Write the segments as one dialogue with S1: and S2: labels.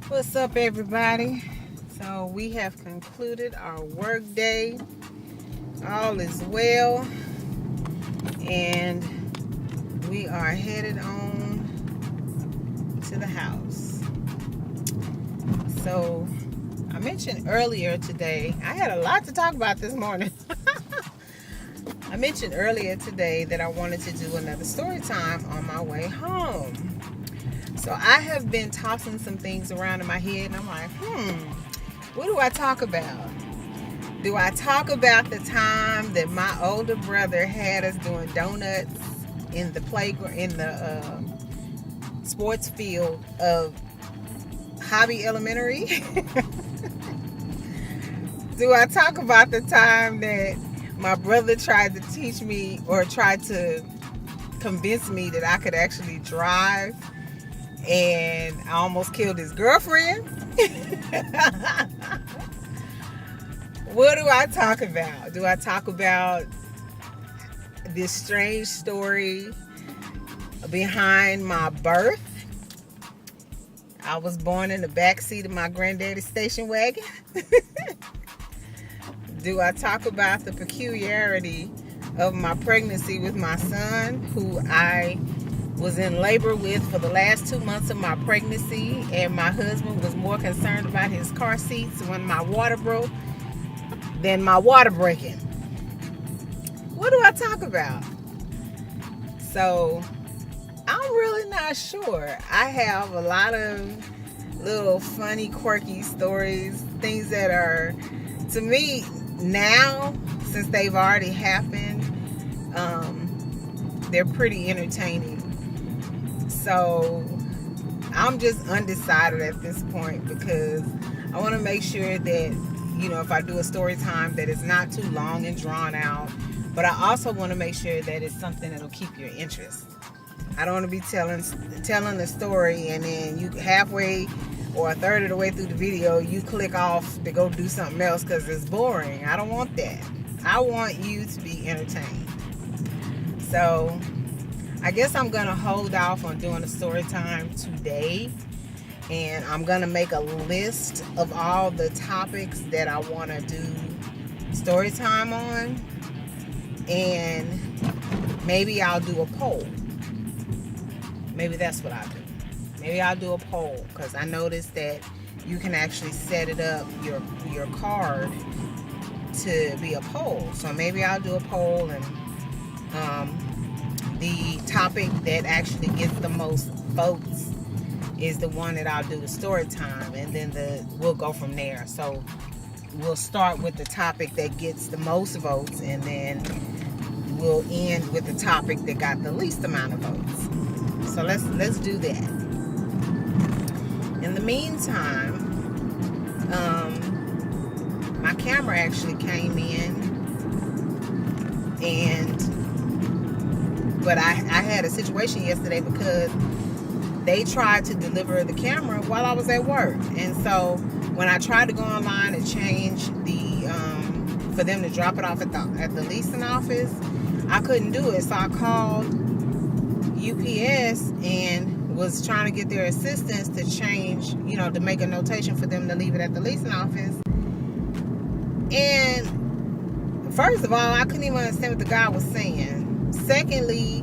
S1: What's up, everybody? So we have concluded our work day. All is well, and we are headed on to the house. So I mentioned earlier today, I had a lot to talk about this morning. I mentioned earlier today that I wanted to do another story time on my way home. So I have been tossing some things around in my head, and I'm like, what do I talk about? Do I talk about the time that my older brother had us doing donuts in the playground, in the sports field of Hobby Elementary? Do I talk about the time that my brother tried to teach me, or tried to convince me that I could actually drive, and I almost killed his girlfriend? What do I talk about? Do I talk about this strange story behind my birth? I was born in the backseat of my granddaddy's station wagon. Do I talk about the peculiarity of my pregnancy with my son, who I was in labor with for the last 2 months of my pregnancy, and my husband was more concerned about his car seats when my water broke than my water breaking? What do I talk about? So I'm really not sure. I have a lot of little funny, quirky stories, things that are, to me now, since they've already happened, they're pretty entertaining. So I'm just undecided at this point, because I want to make sure that, if I do a story time, that it's not too long and drawn out. But I also want to make sure that it's something that'll keep your interest. I don't want to be telling the story, and then you halfway or a third of the way through the video, you click off to go do something else because it's boring. I don't want that. I want you to be entertained. So I guess I'm going to hold off on doing a story time today, and I'm going to make a list of all the topics that I want to do story time on, and maybe I'll do a poll. Maybe that's what I'll do. Maybe I'll do a poll, because I noticed that you can actually set it up, your card, to be a poll. So maybe I'll do a poll, and the topic that actually gets the most votes is the one that I'll do the story time, and then we'll go from there. So we'll start with the topic that gets the most votes, and then we'll end with the topic that got the least amount of votes. So let's do that. In the meantime, my camera actually came in, but I had a situation yesterday because they tried to deliver the camera while I was at work. And so when I tried to go online and change for them to drop it off at the leasing office, I couldn't do it. So I called UPS and was trying to get their assistance to change, to make a notation for them to leave it at the leasing office. And first of all, I couldn't even understand what the guy was saying. Secondly,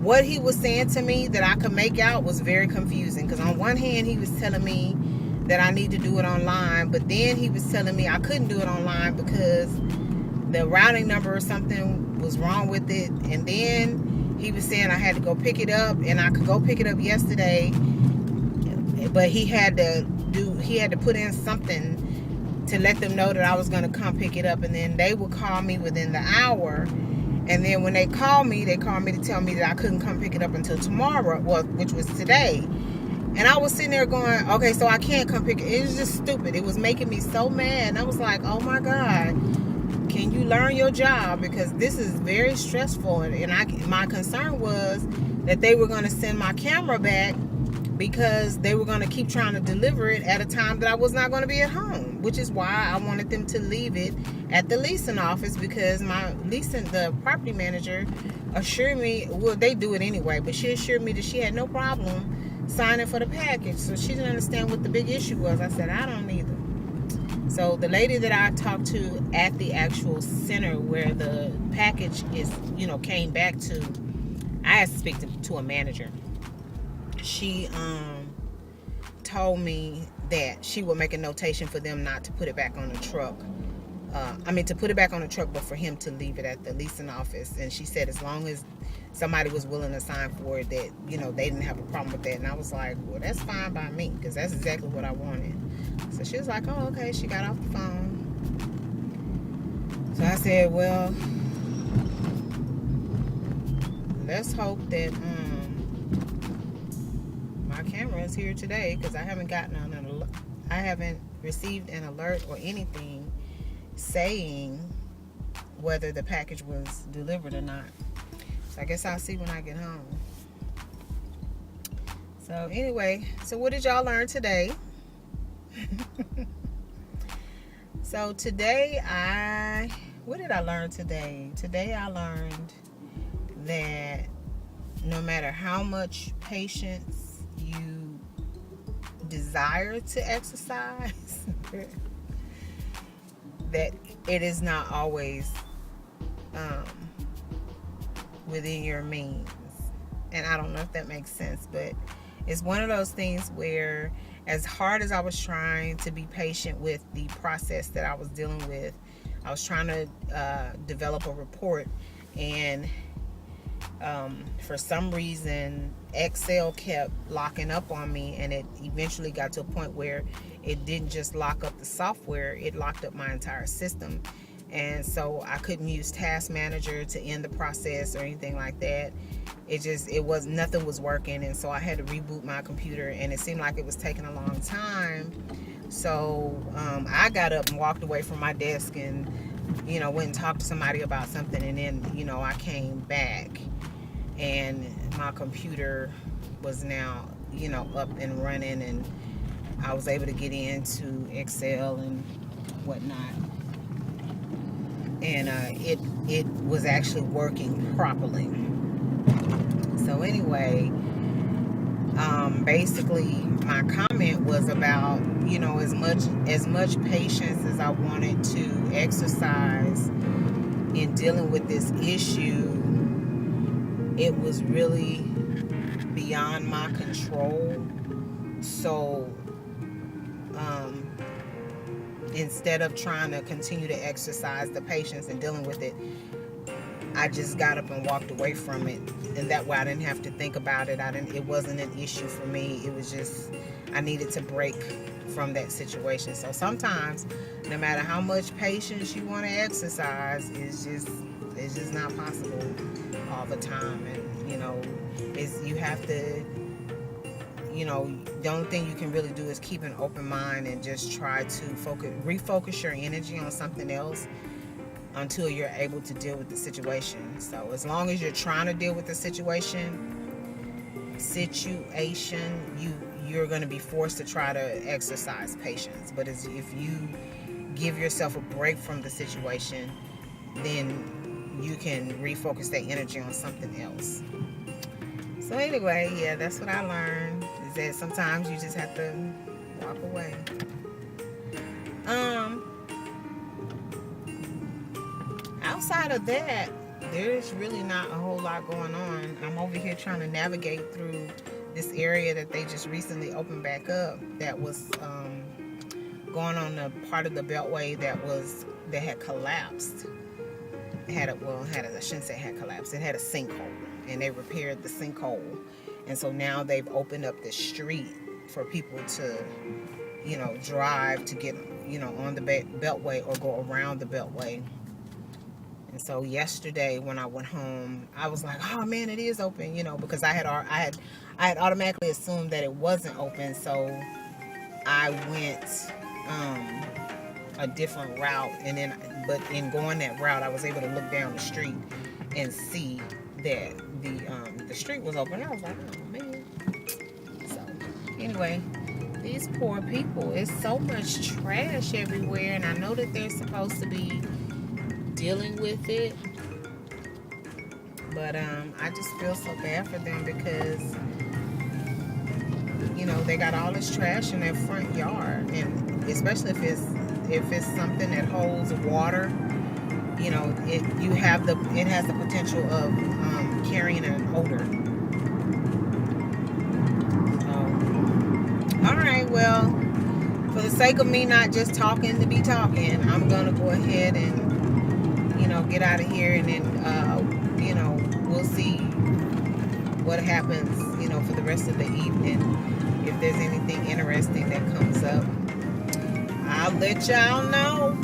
S1: what he was saying to me that I could make out was very confusing, because on one hand he was telling me that I need to do it online, but then he was telling me I couldn't do it online because the routing number or something was wrong with it. And then he was saying I had to go pick it up, and I could go pick it up yesterday, but he had to put in something to let them know that I was going to come pick it up, and then they would call me within the hour. And then when they called me to tell me that I couldn't come pick it up until tomorrow, which was today. And I was sitting there going, okay, so I can't come pick it. It was just stupid. It was making me so mad. And I was like, oh my God, can you learn your job? Because this is very stressful. And my concern was that they were going to send my camera back, because they were going to keep trying to deliver it at a time that I was not going to be at home, which is why I wanted them to leave it at the leasing office, because the property manager assured me, well, they do it anyway, but she assured me that she had no problem signing for the package. So she didn't understand what the big issue was. I said, I don't either. So the lady that I talked to at the actual center where the package is, came back to, I had to speak to a manager. She told me that she would make a notation for them not to put it back on the truck. To put it back on the truck, but for him to leave it at the leasing office. And she said as long as somebody was willing to sign for it, that, they didn't have a problem with that. And I was like, well, that's fine by me, because that's exactly what I wanted. So she was like, oh, okay. She got off the phone. So I said, well, let's hope that my camera is here today, because I haven't received an alert or anything saying whether the package was delivered or not. So I guess I'll see when I get home. So anyway, so what did y'all learn today? So today what did I learn today? Today I learned that no matter how much patience you desire to exercise, that it is not always within your means. And I don't know if that makes sense, but it's one of those things where, as hard as I was trying to be patient with the process that I was dealing with, I was trying to develop a report, and for some reason Excel kept locking up on me, and it eventually got to a point where it didn't just lock up the software, it locked up my entire system. And so I couldn't use Task Manager to end the process or anything like that. Nothing was working, and so I had to reboot my computer, and it seemed like it was taking a long time. So I got up and walked away from my desk and went and talked to somebody about something, and then I came back, and my computer was now up and running, and I was able to get into Excel and whatnot, and it was actually working properly. So anyway, basically my comment was about as much patience as I wanted to exercise in dealing with this issue, it was really beyond my control. So instead of trying to continue to exercise the patience and dealing with it, I just got up and walked away from it, and that way I didn't have to think about it. It wasn't an issue for me. It was just, I needed to break from that situation. So sometimes, no matter how much patience you want to exercise, it's just not possible all the time. And you have to, the only thing you can really do is keep an open mind and just try to refocus your energy on something else until you're able to deal with the situation. So as long as you're trying to deal with the situation, you're going to be forced to try to exercise patience. But if you give yourself a break from the situation, then you can refocus that energy on something else. So anyway, yeah, that's what I learned, is that sometimes you just have to walk away. Outside of that, there's really not a whole lot going on. I'm over here trying to navigate through this area that they just recently opened back up, that was going on the part of the beltway that had collapsed. I shouldn't say had collapsed. It had a sinkhole, and they repaired the sinkhole, and so now they've opened up the street for people to, drive to get, on the beltway or go around the beltway. And so yesterday when I went home, I was like, oh man, it is open, because I had automatically assumed that it wasn't open. So I went a different route, but in going that route, I was able to look down the street and see that the street was open. I was like, oh man. So anyway, these poor people, it's so much trash everywhere, and I know that they're supposed to be dealing with it, but I just feel so bad for them, because know, they got all this trash in their front yard, and especially if it's something that holds water, you know, it has the potential of carrying an odor. So, all right, well, for the sake of me not just talking to be talking, I'm gonna go ahead and, you know, get out of here, and then you know, we'll see what happens, you know, for the rest of the evening. If there's anything interesting that comes up, I'll let y'all know.